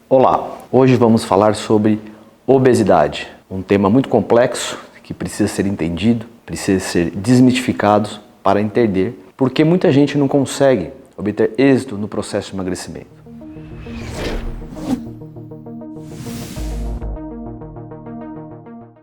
Olá, hoje vamos falar sobre obesidade, um tema muito complexo que precisa ser entendido, precisa ser desmistificado para entender porque muita gente não consegue obter êxito no processo de emagrecimento.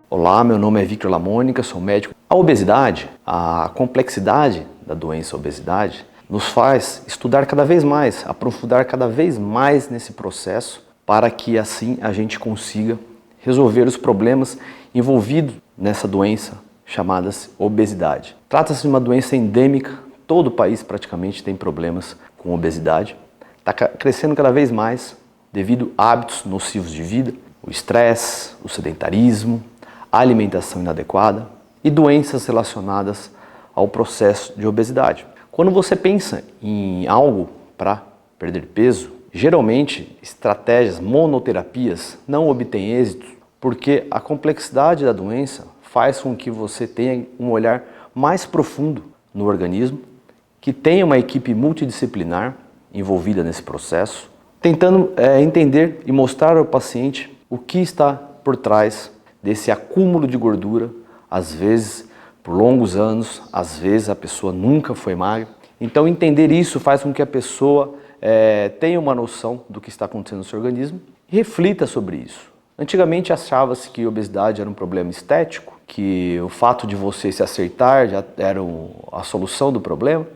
Olá, meu nome é Victor Lamônica, sou médico. A obesidade, a complexidade da doença obesidade, nos faz estudar cada vez mais, aprofundar cada vez mais nesse processo para que assim a gente consiga resolver os problemas envolvidos nessa doença chamada obesidade. Trata-se de uma doença endêmica, todo o país praticamente tem problemas com obesidade. Está crescendo cada vez mais devido a hábitos nocivos de vida, o estresse, o sedentarismo, a alimentação inadequada e doenças relacionadas ao processo de obesidade. Quando você pensa em algo para perder peso, geralmente estratégias monoterapias não obtêm êxito porque a complexidade da doença faz com que você tenha um olhar mais profundo no organismo, que tenha uma equipe multidisciplinar envolvida nesse processo, tentando entender e mostrar ao paciente o que está por trás desse acúmulo de gordura, às vezes por longos anos, às vezes a pessoa nunca foi magra. Então entender isso faz com que a pessoa tenha uma noção do que está acontecendo no seu organismo e reflita sobre isso. Antigamente achava-se que obesidade era um problema estético, que o fato de você se aceitar já era a solução do problema,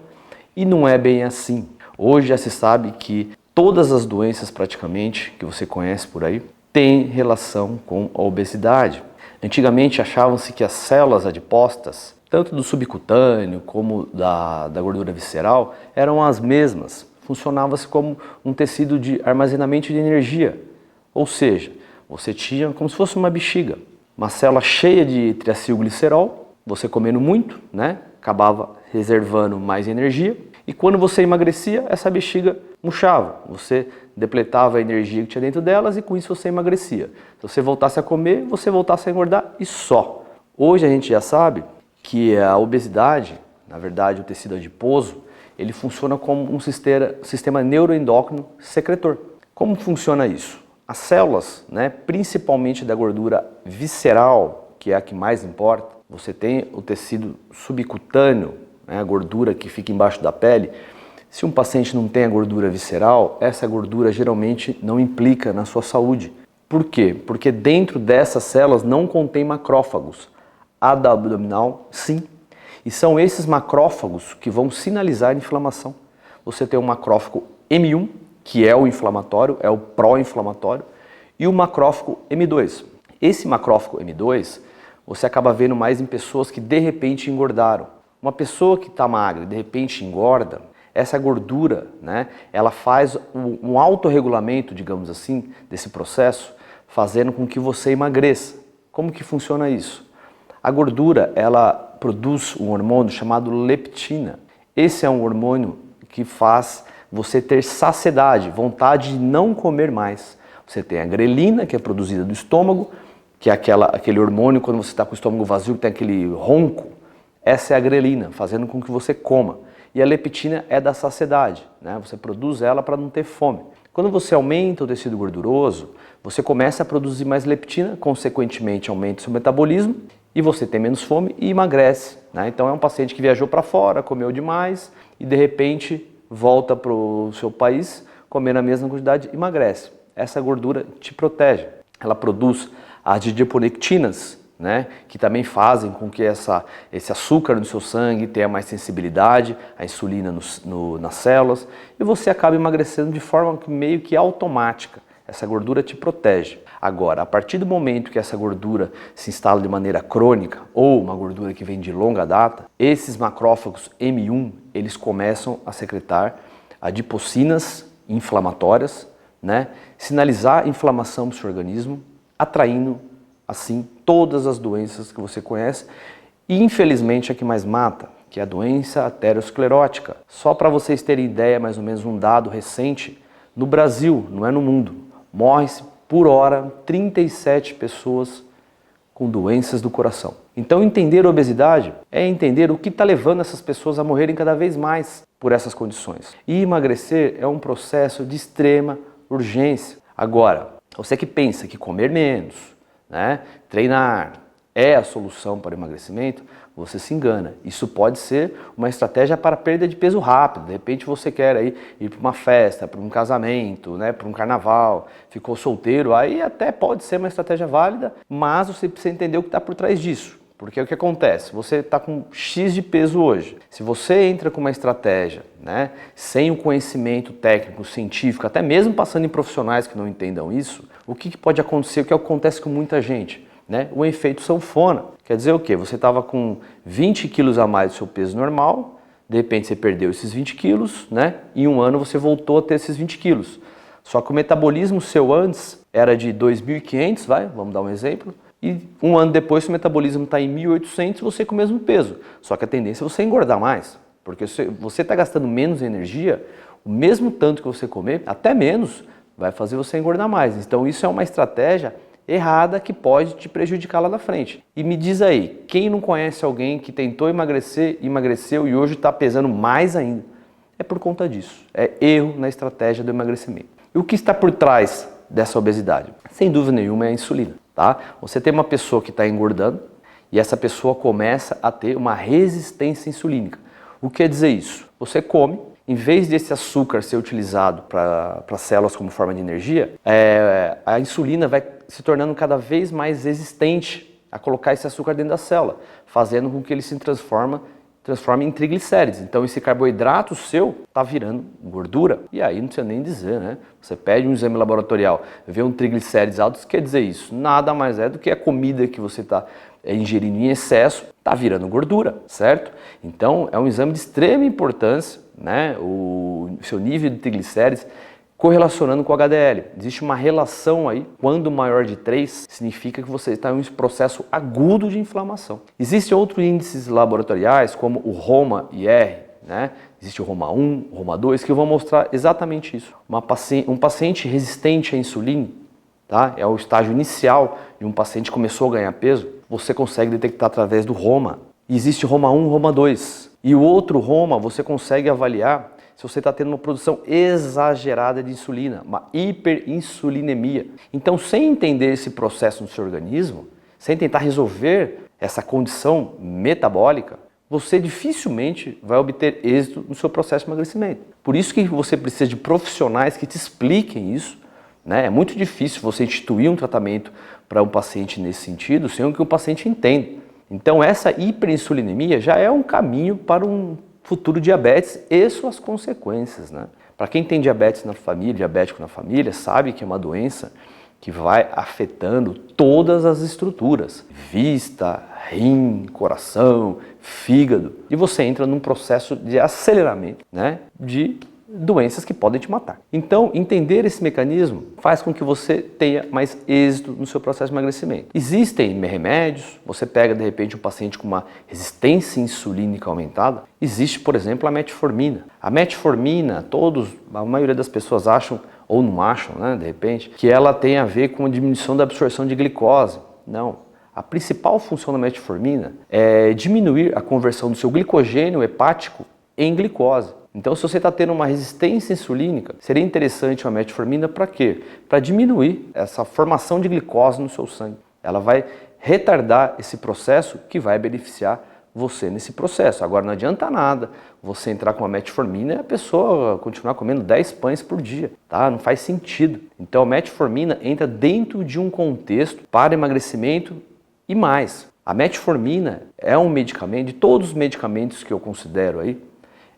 e não é bem assim. Hoje já se sabe que todas as doenças praticamente que você conhece por aí têm relação com a obesidade. Antigamente achavam-se que as células adipostas, tanto do subcutâneo como da gordura visceral, eram as mesmas. Funcionava-se como um tecido de armazenamento de energia. Ou seja, você tinha como se fosse uma bexiga, uma célula cheia de triacilglicerol, você comendo muito, acabava reservando mais energia, e quando você emagrecia, essa bexiga murchava, você depletava a energia que tinha dentro delas e com isso você emagrecia. Se você voltasse a comer, você voltasse a engordar e só. Hoje a gente já sabe que a obesidade, na verdade o tecido adiposo, ele funciona como um sistema neuroendócrino secretor. Como funciona isso? As células, principalmente da gordura visceral, que é a que mais importa, você tem o tecido subcutâneo, a gordura que fica embaixo da pele. Se um paciente não tem a gordura visceral, essa gordura geralmente não implica na sua saúde. Por quê? Porque dentro dessas células não contém macrófagos. A da abdominal, sim. E são esses macrófagos que vão sinalizar a inflamação. Você tem um macrófago M1, que é o inflamatório, é o pró-inflamatório, e o macrófago M2. Esse macrófago M2, você acaba vendo mais em pessoas que de repente engordaram. Uma pessoa que está magra e de repente engorda, essa gordura, ela faz um autorregulamento, digamos assim, desse processo, fazendo com que você emagreça. Como que funciona isso? A gordura, ela produz um hormônio chamado leptina. Esse é um hormônio que faz você ter saciedade, vontade de não comer mais. Você tem a grelina, que é produzida do estômago, que é aquele hormônio quando você está com o estômago vazio, que tem aquele ronco. Essa é a grelina, fazendo com que você coma. E a leptina é da saciedade, Você produz ela para não ter fome. Quando você aumenta o tecido gorduroso, você começa a produzir mais leptina, consequentemente aumenta o seu metabolismo e você tem menos fome e emagrece. Então é um paciente que viajou para fora, comeu demais e de repente volta para o seu país, comendo a mesma quantidade e emagrece. Essa gordura te protege. Ela produz as adiponectinas, que também fazem com que esse açúcar no seu sangue tenha mais sensibilidade, a insulina nas células, e você acaba emagrecendo de forma meio que automática. Essa gordura te protege. Agora, a partir do momento que essa gordura se instala de maneira crônica, ou uma gordura que vem de longa data, esses macrófagos M1, eles começam a secretar adipocinas inflamatórias, sinalizar inflamação no seu organismo, atraindo assim todas as doenças que você conhece e infelizmente a que mais mata, que é a doença aterosclerótica. Só para vocês terem ideia, mais ou menos um dado recente, no Brasil, não é no mundo, morre-se por hora 37 pessoas com doenças do coração. Então entender a obesidade é entender o que está levando essas pessoas a morrerem cada vez mais por essas condições. E emagrecer é um processo de extrema urgência. Agora, você que pensa que comer menos, né, treinar é a solução para o emagrecimento, você se engana. Isso pode ser uma estratégia para perda de peso rápido. De repente você quer aí ir para uma festa, para um casamento, né, para um carnaval, ficou solteiro, aí até pode ser uma estratégia válida, mas você precisa entender o que está por trás disso. Porque o que acontece? Você está com X de peso hoje. Se você entra com uma estratégia, né, sem o conhecimento técnico, científico, até mesmo passando em profissionais que não entendam isso, o que pode acontecer? O que acontece com muita gente? Né? O efeito sanfona. Quer dizer o quê? Você estava com 20 quilos a mais do seu peso normal, de repente você perdeu esses 20 quilos, né? Em um ano você voltou a ter esses 20 quilos. Só que o metabolismo seu antes era de 2.500, vamos dar um exemplo, e um ano depois o metabolismo está em 1.800, você com o mesmo peso. Só que a tendência é você engordar mais, porque você está gastando menos energia, o mesmo tanto que você comer, até menos, vai fazer você engordar mais. Então isso é uma estratégia errada que pode te prejudicar lá na frente. E me diz aí, quem não conhece alguém que tentou emagrecer, emagreceu e hoje está pesando mais ainda? É por conta disso. É erro na estratégia do emagrecimento. E o que está por trás dessa obesidade? Sem dúvida nenhuma é a insulina. Tá? Você tem uma pessoa que está engordando e essa pessoa começa a ter uma resistência insulínica. O que quer dizer isso? Você come, em vez desse açúcar ser utilizado para células como forma de energia, a insulina vai se tornando cada vez mais resistente a colocar esse açúcar dentro da célula, fazendo com que ele se transforme em triglicérides. Então esse carboidrato seu está virando gordura. E aí não precisa nem dizer, né? Você pede um exame laboratorial, vê um triglicérides alto, quer dizer isso? Nada mais é do que a comida que você está ingerindo em excesso, está virando gordura, certo? Então é um exame de extrema importância, né? O seu nível de triglicérides correlacionando com o HDL. Existe uma relação aí, quando maior de 3, significa que você está em um processo agudo de inflamação. Existem outros índices laboratoriais, como o ROMA-IR, né? Existe o ROMA1, o ROMA2, que vão mostrar exatamente isso. Um paciente resistente à insulina, tá? É o estágio inicial de um paciente que começou a ganhar peso, você consegue detectar através do ROMA. Existe o ROMA1 e o ROMA2. E o outro ROMA você consegue avaliar se você está tendo uma produção exagerada de insulina, uma hiperinsulinemia. Então, sem entender esse processo no seu organismo, sem tentar resolver essa condição metabólica, você dificilmente vai obter êxito no seu processo de emagrecimento. Por isso que você precisa de profissionais que te expliquem isso, né? É muito difícil você instituir um tratamento para um paciente nesse sentido sem que o paciente entenda. Então, essa hiperinsulinemia já é um caminho para um futuro diabetes e suas consequências, né? Para quem tem diabetes na família, diabético na família, sabe que é uma doença que vai afetando todas as estruturas, vista, rim, coração, fígado, e você entra num processo de aceleramento, né, de doenças que podem te matar. Então, entender esse mecanismo faz com que você tenha mais êxito no seu processo de emagrecimento. Existem remédios, você pega de repente um paciente com uma resistência insulínica aumentada, existe, por exemplo, a metformina. A metformina, a maioria das pessoas acham, ou não acham, né, de repente, que ela tem a ver com a diminuição da absorção de glicose. Não. A principal função da metformina é diminuir a conversão do seu glicogênio hepático em glicose. Então, se você está tendo uma resistência insulínica, seria interessante uma metformina para quê? Para diminuir essa formação de glicose no seu sangue. Ela vai retardar esse processo que vai beneficiar você nesse processo. Agora, não adianta nada você entrar com uma metformina e a pessoa continuar comendo 10 pães por dia, tá? Não faz sentido. Então, a metformina entra dentro de um contexto para emagrecimento e mais. A metformina é um medicamento, de todos os medicamentos que eu considero aí,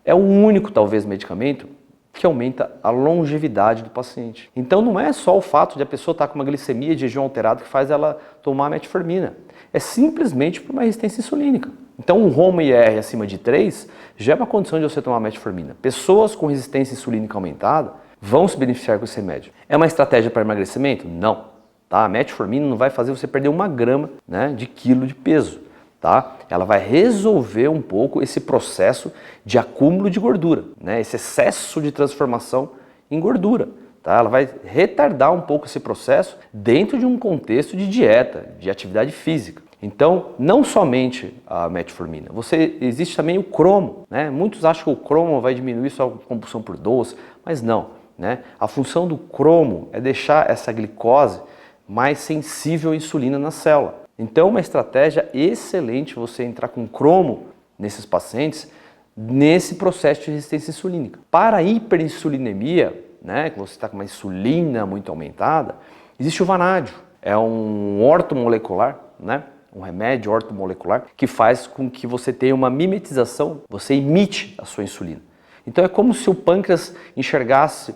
é o único, talvez, medicamento que aumenta a longevidade do paciente. Então não é só o fato de a pessoa estar com uma glicemia de jejum alterado que faz ela tomar metformina. É simplesmente por uma resistência insulínica. Então um ROMA-IR acima de 3 já é uma condição de você tomar metformina. Pessoas com resistência insulínica aumentada vão se beneficiar com esse remédio. É uma estratégia para emagrecimento? Não. Tá? A metformina não vai fazer você perder 1 grama, né, de quilo de peso. Tá? Ela vai resolver um pouco esse processo de acúmulo de gordura, né? Esse excesso de transformação em gordura. Tá? Ela vai retardar um pouco esse processo dentro de um contexto de dieta, de atividade física. Então, não somente a metformina, existe também o cromo, né? Muitos acham que o cromo vai diminuir sua compulsão por doce, mas não. né? A função do cromo é deixar essa glicose mais sensível à insulina na célula. Então, uma estratégia excelente você entrar com cromo nesses pacientes nesse processo de resistência insulínica. Para a hiperinsulinemia, né, que você está com uma insulina muito aumentada, existe o vanádio. É um ortomolecular, né, um remédio ortomolecular que faz com que você tenha uma mimetização, você emite a sua insulina. Então é como se o pâncreas enxergasse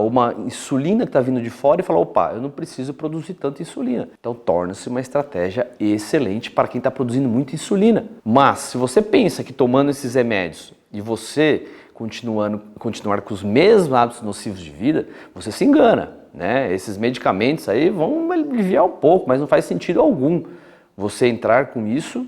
uma insulina que está vindo de fora e falar, opa, eu não preciso produzir tanta insulina. Então torna-se uma estratégia excelente para quem está produzindo muita insulina. Mas se você pensa que tomando esses remédios e você continuar com os mesmos hábitos nocivos de vida, você se engana, né? Esses medicamentos aí vão aliviar um pouco, mas não faz sentido algum você entrar com isso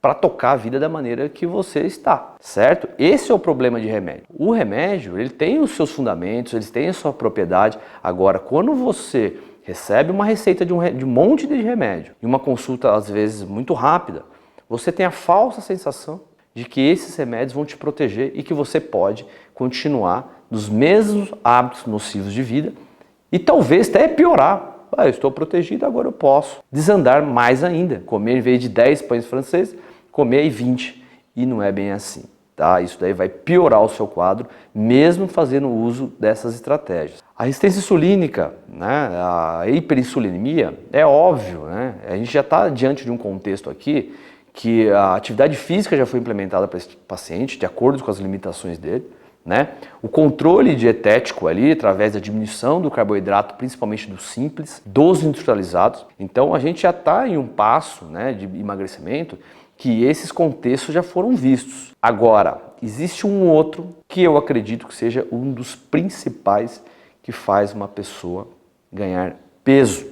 para tocar a vida da maneira que você está, certo? Esse é o problema de remédio. O remédio, ele tem os seus fundamentos, ele tem a sua propriedade. Agora, quando você recebe uma receita de um monte de remédio e uma consulta, às vezes, muito rápida, você tem a falsa sensação de que esses remédios vão te proteger e que você pode continuar nos mesmos hábitos nocivos de vida e talvez até piorar. Eu estou protegido, agora eu posso desandar mais ainda, comer em vez de 10 pães franceses, comer aí 20, e não é bem assim, tá? Isso daí vai piorar o seu quadro, mesmo fazendo uso dessas estratégias. A resistência insulínica, né, a hiperinsulinemia, é óbvio, né? A gente já está diante de um contexto aqui que a atividade física já foi implementada para esse paciente, de acordo com as limitações dele, né? O controle dietético ali, através da diminuição do carboidrato, principalmente do simples, dos industrializados. Então a gente já está em um passo, né, de emagrecimento que esses contextos já foram vistos. Agora, existe um outro que eu acredito que seja um dos principais que faz uma pessoa ganhar peso,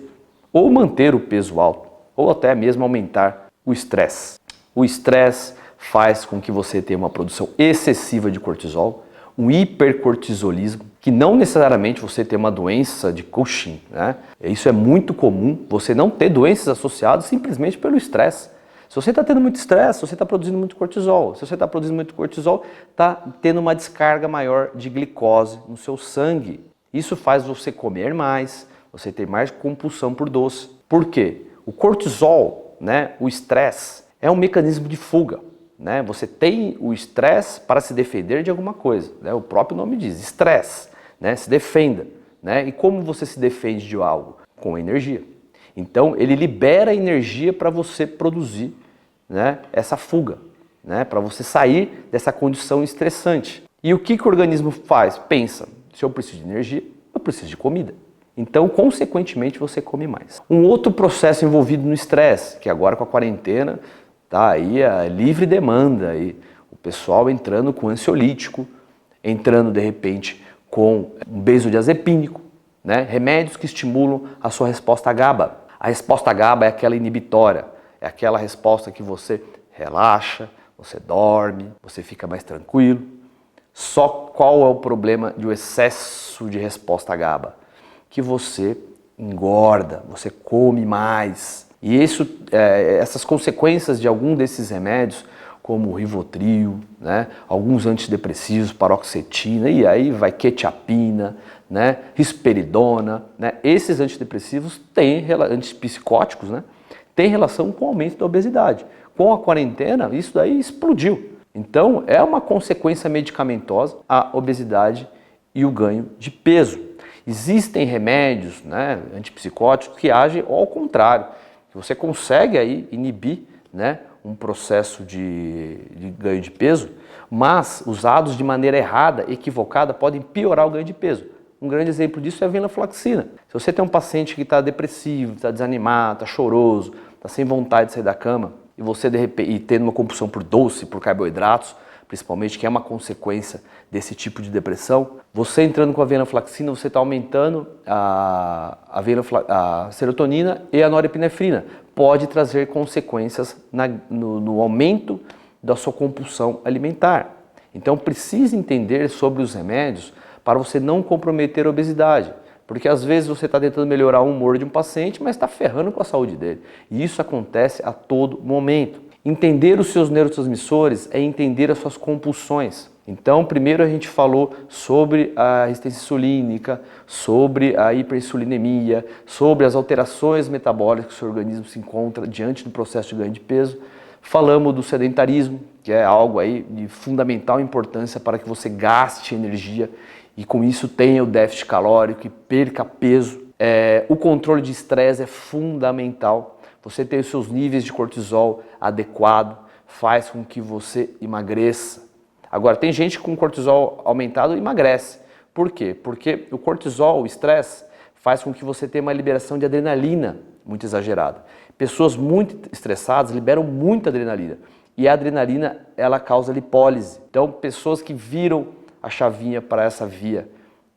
ou manter o peso alto, ou até mesmo aumentar o estresse. O estresse faz com que você tenha uma produção excessiva de cortisol, um hipercortisolismo, que não necessariamente você tem uma doença de Cushing, né? Isso é muito comum, você não ter doenças associadas simplesmente pelo estresse. Se você está tendo muito estresse, você está produzindo muito cortisol. Se você está produzindo muito cortisol, está tendo uma descarga maior de glicose no seu sangue. Isso faz você comer mais, você ter mais compulsão por doce. Por quê? O cortisol, né, o estresse, é um mecanismo de fuga. Né? Você tem o estresse para se defender de alguma coisa. Né? O próprio nome diz, estresse, né? Se defenda. Né? E como você se defende de algo? Com energia. Então ele libera energia para você produzir, né, essa fuga, né, para você sair dessa condição estressante. E o que o organismo faz? Pensa, se eu preciso de energia, eu preciso de comida. Então, consequentemente, você come mais. Um outro processo envolvido no estresse, que agora com a quarentena, tá aí a livre demanda, aí, o pessoal entrando com ansiolítico, entrando de repente com um benzodiazepínico, né, remédios que estimulam a sua resposta GABA. A resposta GABA é aquela inibitória, é aquela resposta que você relaxa, você dorme, você fica mais tranquilo. Só qual é o problema de um excesso de resposta GABA? Que você engorda, você come mais. E essas consequências de algum desses remédios, como o Rivotril, né, alguns antidepressivos, paroxetina, e aí vai quetiapina, né, risperidona, né, esses antidepressivos antipsicóticos, né, têm relação com o aumento da obesidade. Com a quarentena, isso daí explodiu. Então, é uma consequência medicamentosa a obesidade e o ganho de peso. Existem remédios, né, antipsicóticos que agem ao contrário, que você consegue aí inibir, né, um processo de ganho de peso, mas usados de maneira errada, equivocada, podem piorar o ganho de peso. Um grande exemplo disso é a venlafaxina. Se você tem um paciente que está depressivo, está desanimado, está choroso, está sem vontade de sair da cama, e você de repente tendo uma compulsão por doce, por carboidratos, principalmente, que é uma consequência desse tipo de depressão, você entrando com a venlafaxina, você está aumentando a serotonina e a norepinefrina. Pode trazer consequências no aumento da sua compulsão alimentar. Então precisa entender sobre os remédios para você não comprometer a obesidade. Porque às vezes você está tentando melhorar o humor de um paciente, mas está ferrando com a saúde dele. E isso acontece a todo momento. Entender os seus neurotransmissores é entender as suas compulsões. Então, primeiro a gente falou sobre a resistência insulínica, sobre a hiperinsulinemia, sobre as alterações metabólicas que o seu organismo se encontra diante do processo de ganho de peso. Falamos do sedentarismo, que é algo aí de fundamental importância para que você gaste energia e com isso tenha o déficit calórico e perca peso. O controle de estresse é fundamental. Você ter os seus níveis de cortisol adequado faz com que você emagreça. Agora, tem gente com cortisol aumentado e emagrece. Por quê? Porque o cortisol, o estresse, faz com que você tenha uma liberação de adrenalina muito exagerada. Pessoas muito estressadas liberam muita adrenalina. E a adrenalina, ela causa lipólise. Então, pessoas que viram a chavinha para essa via,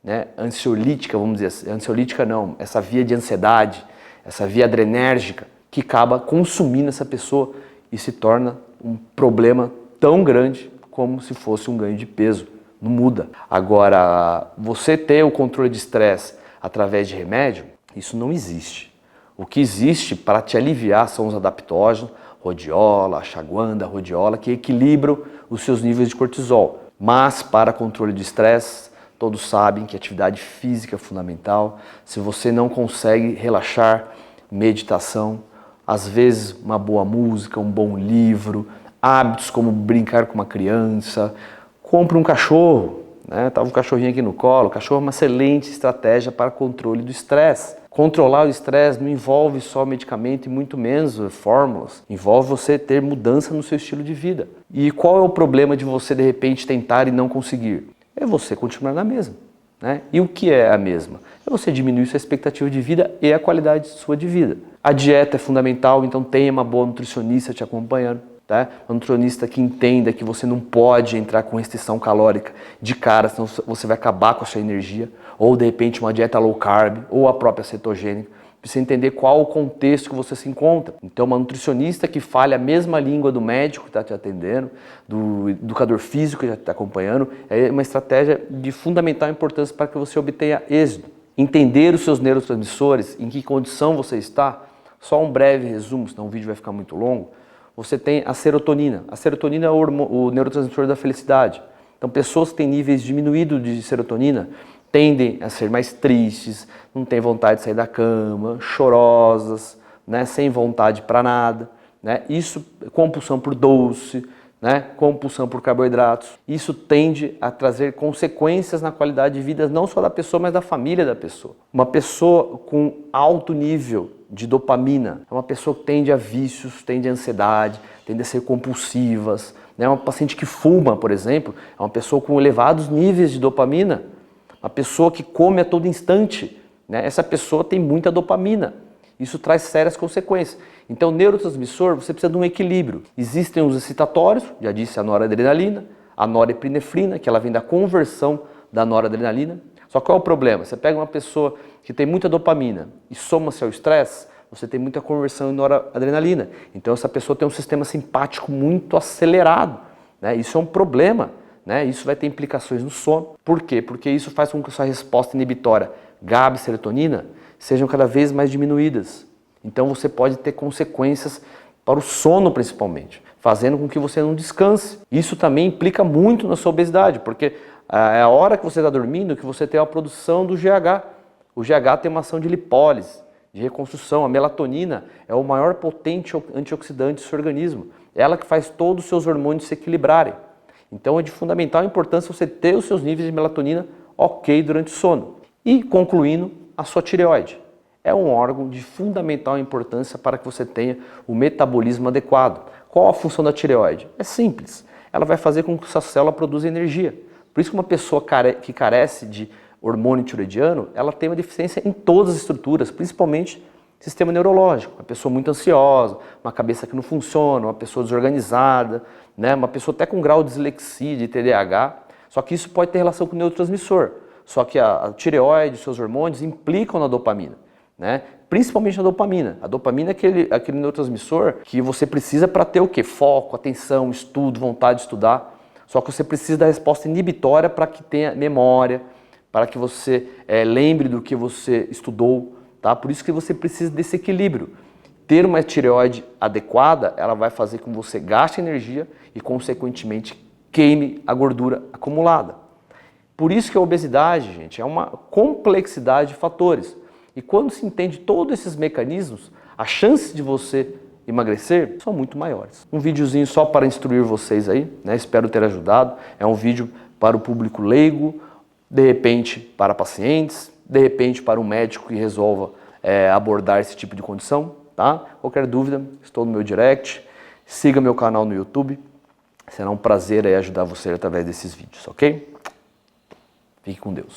né, ansiolítica, vamos dizer assim, ansiolítica não, essa via de ansiedade, essa via adrenérgica, que acaba consumindo essa pessoa e se torna um problema tão grande como se fosse um ganho de peso, não muda. Agora, você ter o controle de estresse através de remédio, isso não existe. O que existe para te aliviar são os adaptógenos, rodiola, ashwagandha, rodiola, que equilibram os seus níveis de cortisol. Mas para controle de estresse, todos sabem que atividade física é fundamental. Se você não consegue relaxar, meditação, às vezes uma boa música, um bom livro, hábitos como brincar com uma criança, compre um cachorro, né? Tava um cachorrinho aqui no colo. O cachorro é uma excelente estratégia para controle do estresse. Controlar o estresse não envolve só medicamento e muito menos fórmulas. Envolve você ter mudança no seu estilo de vida. E qual é o problema de você de repente tentar e não conseguir? É você continuar na mesma, né? E o que é a mesma? É você diminuir sua expectativa de vida e a qualidade sua de vida. A dieta é fundamental, então tenha uma boa nutricionista te acompanhando. Tá? Um nutricionista que entenda que você não pode entrar com restrição calórica de cara, senão você vai acabar com a sua energia, ou de repente uma dieta low carb, ou a própria cetogênica, precisa entender qual o contexto que você se encontra. Então uma nutricionista que fale a mesma língua do médico que está te atendendo, do educador físico que já está acompanhando, é uma estratégia de fundamental importância para que você obtenha êxito. Entender os seus neurotransmissores, em que condição você está, só um breve resumo, senão o vídeo vai ficar muito longo. Você tem a serotonina. A serotonina é o neurotransmissor da felicidade. Então, pessoas que têm níveis diminuídos de serotonina tendem a ser mais tristes, não têm vontade de sair da cama, chorosas, né, sem vontade para nada. Né? Isso, compulsão por doce, né, compulsão por carboidratos. Isso tende a trazer consequências na qualidade de vida não só da pessoa, mas da família da pessoa. Uma pessoa com alto nível de dopamina é uma pessoa que tende a vícios, tende a ansiedade, tende a ser compulsivas. Né? Uma paciente que fuma, por exemplo, é uma pessoa com elevados níveis de dopamina. Uma pessoa que come a todo instante, né? Essa pessoa tem muita dopamina. Isso traz sérias consequências. Então, neurotransmissor, você precisa de um equilíbrio. Existem os excitatórios, já disse a noradrenalina, a norepinefrina, que ela vem da conversão da noradrenalina. Só qual é o problema? Você pega uma pessoa que tem muita dopamina e soma-se ao estresse, você tem muita conversão em noradrenalina. Então, essa pessoa tem um sistema simpático muito acelerado. Né? Isso é um problema. Né? Isso vai ter implicações no sono. Por quê? Porque isso faz com que a sua resposta inibitória GABA e serotonina sejam cada vez mais diminuídas. Então você pode ter consequências para o sono principalmente, fazendo com que você não descanse. Isso também implica muito na sua obesidade, porque é a hora que você está dormindo que você tem a produção do GH. O GH tem uma ação de lipólise, de reconstrução. A melatonina é o maior potente antioxidante do seu organismo. É ela que faz todos os seus hormônios se equilibrarem. Então é de fundamental importância você ter os seus níveis de melatonina ok durante o sono. E concluindo, a sua tireoide é um órgão de fundamental importância para que você tenha o metabolismo adequado. Qual a função da tireoide? É simples, ela vai fazer com que sua célula produza energia. Por isso que uma pessoa que carece de hormônio tiroidiano, ela tem uma deficiência em todas as estruturas, principalmente sistema neurológico. Uma pessoa muito ansiosa, uma cabeça que não funciona, uma pessoa desorganizada, né? Uma pessoa até com grau de dislexia, de TDAH. Só que isso pode ter relação com o neurotransmissor. Só que a tireoide, os seus hormônios implicam na dopamina, né? Principalmente na dopamina. A dopamina é aquele neurotransmissor que você precisa para ter o quê? Foco, atenção, estudo, vontade de estudar. Só que você precisa da resposta inibitória para que tenha memória, para que você lembre do que você estudou. Tá? Por isso que você precisa desse equilíbrio. ter uma tireoide adequada, ela vai fazer com que você gaste energia e, consequentemente, queime a gordura acumulada. Por isso que a obesidade, gente, é uma complexidade de fatores. E quando se entende todos esses mecanismos, as chances de você emagrecer são muito maiores. Um videozinho só para instruir vocês aí, né? Espero ter ajudado. É um vídeo para o público leigo, de repente para pacientes, de repente para um médico que resolva abordar esse tipo de condição, tá? Qualquer dúvida, estou no meu direct, siga meu canal no YouTube, será um prazer aí ajudar você através desses vídeos, ok? Fique com Deus.